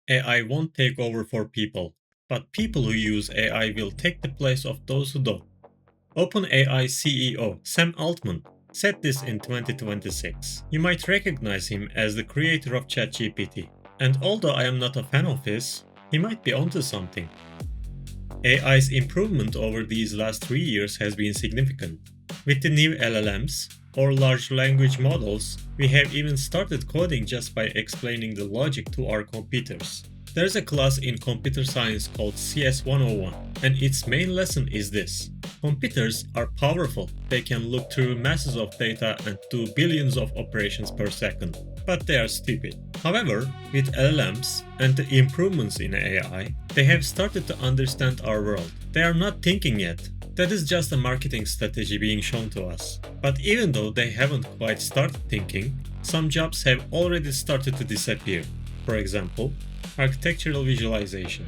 AI won't take over for people, but people who use AI will take the place of those who don't. OpenAI CEO Sam Altman said this in 2026. You might recognize him as the creator of ChatGPT. And although I am not a fan of his, he might be onto something. AI's improvement over these last 3 years has been significant. With the new LLMs, or large language models, we have even started coding just by explaining the logic to our computers. There's a class in computer science called CS 101, and its main lesson is this. Computers are powerful. They can look through masses of data and do billions of operations per second, but they are stupid. However, with LLMs and the improvements in AI, they have started to understand our world. They are not thinking yet. That is just a marketing strategy being shown to us. But even though they haven't quite started thinking, some jobs have already started to disappear. For example, architectural visualization.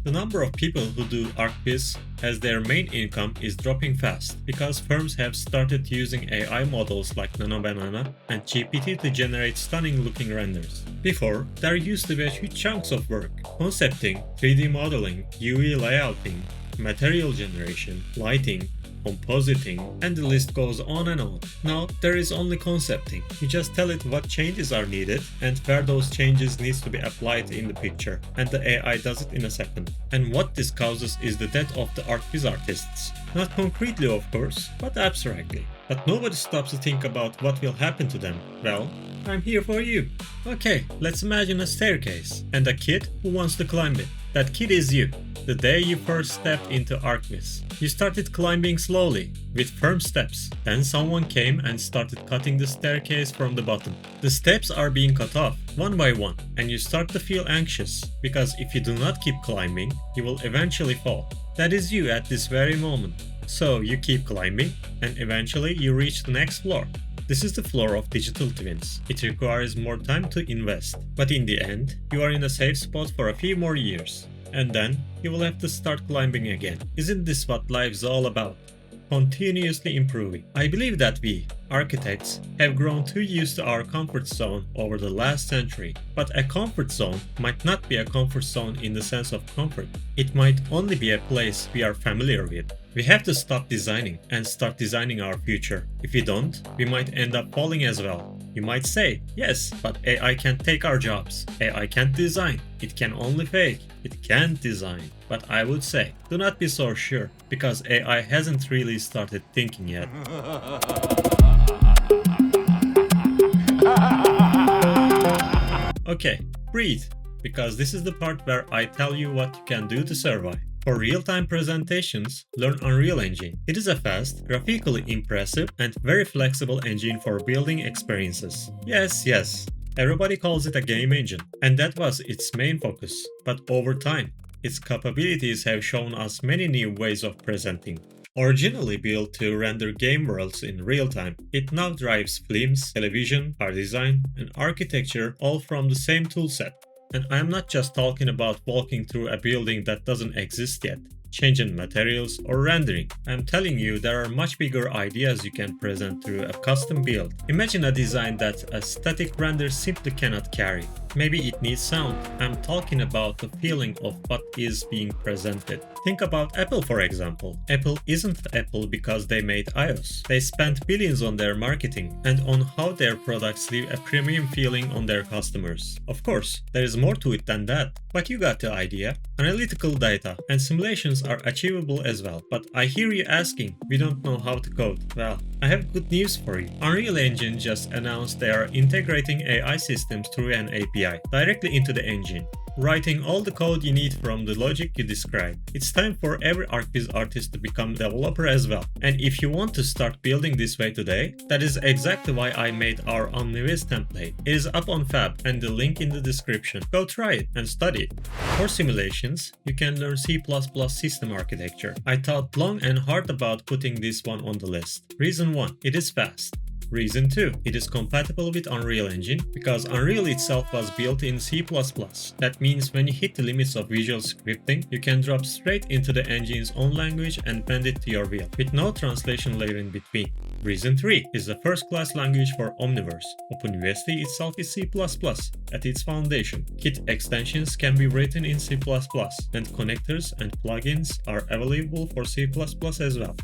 The number of people who do ArchViz as their main income is dropping fast because firms have started using AI models like NanoBanana and GPT to generate stunning looking renders. Before, there used to be huge chunks of work: concepting, 3D modeling, UV layouting, material generation, lighting, compositing, and the list goes on and on. Now there is only concepting. You just tell it what changes are needed and where those changes needs to be applied in the picture, and the AI does it in a second. And what this causes is the death of the ArchViz artists. Not concretely of course, but abstractly. But nobody stops to think about what will happen to them. Well, I'm here for you. Okay, let's imagine a staircase and a kid who wants to climb it. That kid is you. The day you first stepped into ArchViz, you started climbing slowly, with firm steps. Then someone came and started cutting the staircase from the bottom. The steps are being cut off, one by one, and you start to feel anxious, because if you do not keep climbing, you will eventually fall. That is you at this very moment. So you keep climbing, and eventually you reach the next floor. This is the floor of digital twins. It requires more time to invest, but in the end, you are in a safe spot for a few more years. And then, you will have to start climbing again. Isn't this what life's all about? Continuously improving. I believe that we, architects, have grown too used to our comfort zone over the last century. But a comfort zone might not be a comfort zone in the sense of comfort. It might only be a place we are familiar with. We have to stop designing and start designing our future. If we don't, we might end up falling as well. You might say, yes, but AI can't take our jobs. AI can't design. It can only fake. It can't design. But I would say, do not be so sure, because AI hasn't really started thinking yet. Okay, breathe, because this is the part where I tell you what you can do to survive. For real-time presentations, learn Unreal Engine. It is a fast, graphically impressive, and very flexible engine for building experiences. Yes, everybody calls it a game engine, and that was its main focus. But over time, its capabilities have shown us many new ways of presenting. Originally built to render game worlds in real time, it now drives films, television, car design, and architecture all from the same toolset. And I am not just talking about walking through a building that doesn't exist yet, changing materials or rendering. I am telling you there are much bigger ideas you can present through a custom build. Imagine a design that a static render simply cannot carry. Maybe it needs sound. I'm talking about the feeling of what is being presented. Think about Apple, for example. Apple isn't Apple because they made iOS. They spent billions on their marketing and on how their products leave a premium feeling on their customers. Of course, there is more to it than that, but you got the idea. Analytical data and simulations are achievable as well. But I hear you asking, we don't know how to code. Well, I have good news for you. Unreal Engine just announced they are integrating AI systems through an API directly into the engine, writing all the code you need from the logic you described. It's time for every ArchViz artist to become a developer as well. And if you want to start building this way today, that is exactly why I made our OmniViz template. It is up on Fab and the link in the description. Go try it and study it. For simulations, you can learn C++ system architecture. I thought long and hard about putting this one on the list. Reason 1. It is fast. Reason 2. It is compatible with Unreal Engine because Unreal itself was built in C++. That means when you hit the limits of visual scripting, you can drop straight into the engine's own language and bend it to your will, with no translation layer in between. Reason 3 is the first-class language for OmniViz. OpenVST itself is C++ at its foundation. Kit extensions can be written in C++, and connectors and plugins are available for C++ as well.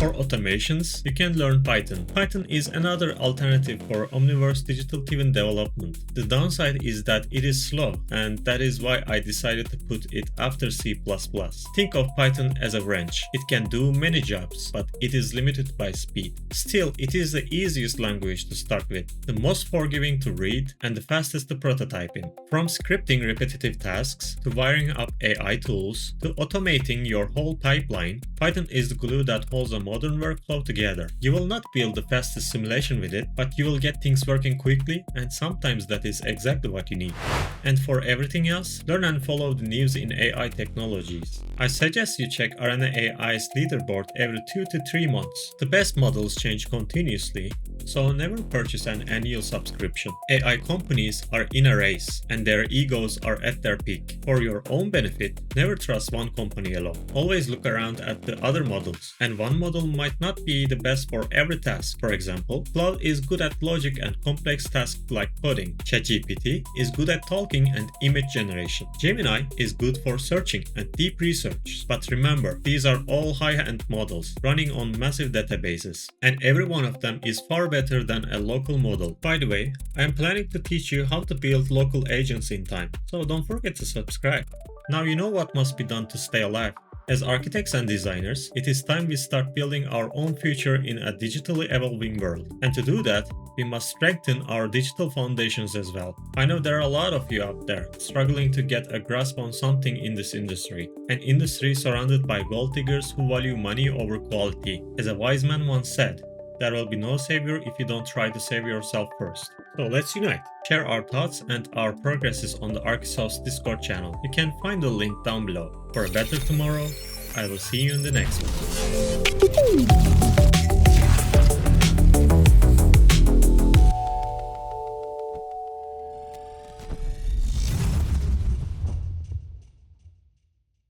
For automations, you can learn Python. Python is another alternative for Omniverse digital twin development. The downside is that it is slow, and that is why I decided to put it after C++. Think of Python as a wrench. It can do many jobs, but it is limited by speed. Still, it is the easiest language to start with, the most forgiving to read, and the fastest to prototype in. From scripting repetitive tasks, to wiring up AI tools, to automating your whole pipeline, Python is the glue that holds a modern workflow together. You will not build the fastest simulation with it, but you will get things working quickly, and sometimes that is exactly what you need. And for everything else, learn and follow the news in AI technologies. I suggest you check Arena AI's leaderboard every 2 to 3 months. The best models change continuously, so never purchase an annual subscription. AI companies are in a race, and their egos are at their peak. For your own benefit, never trust one company alone. Always look around at the other models, and one model might not be the best for every task. For example, Claude is good at logic and complex tasks like coding. ChatGPT is good at talking and image generation. Gemini is good for searching and deep research. But remember, these are all high-end models running on massive databases, and every one of them is far better than a local model. By the way, I am planning to teach you how to build local agents in time, so don't forget to subscribe. Now you know what must be done to stay alive. As architects and designers, it is time we start building our own future in a digitally evolving world. And to do that, we must strengthen our digital foundations as well. I know there are a lot of you out there struggling to get a grasp on something in this industry. An industry surrounded by gold diggers who value money over quality. As a wise man once said, there will be no savior if you don't try to save yourself first. So let's unite. Share our thoughts and our progresses on the ArchViz Discord channel. You can find the link down below. For a better tomorrow, I will see you in the next one.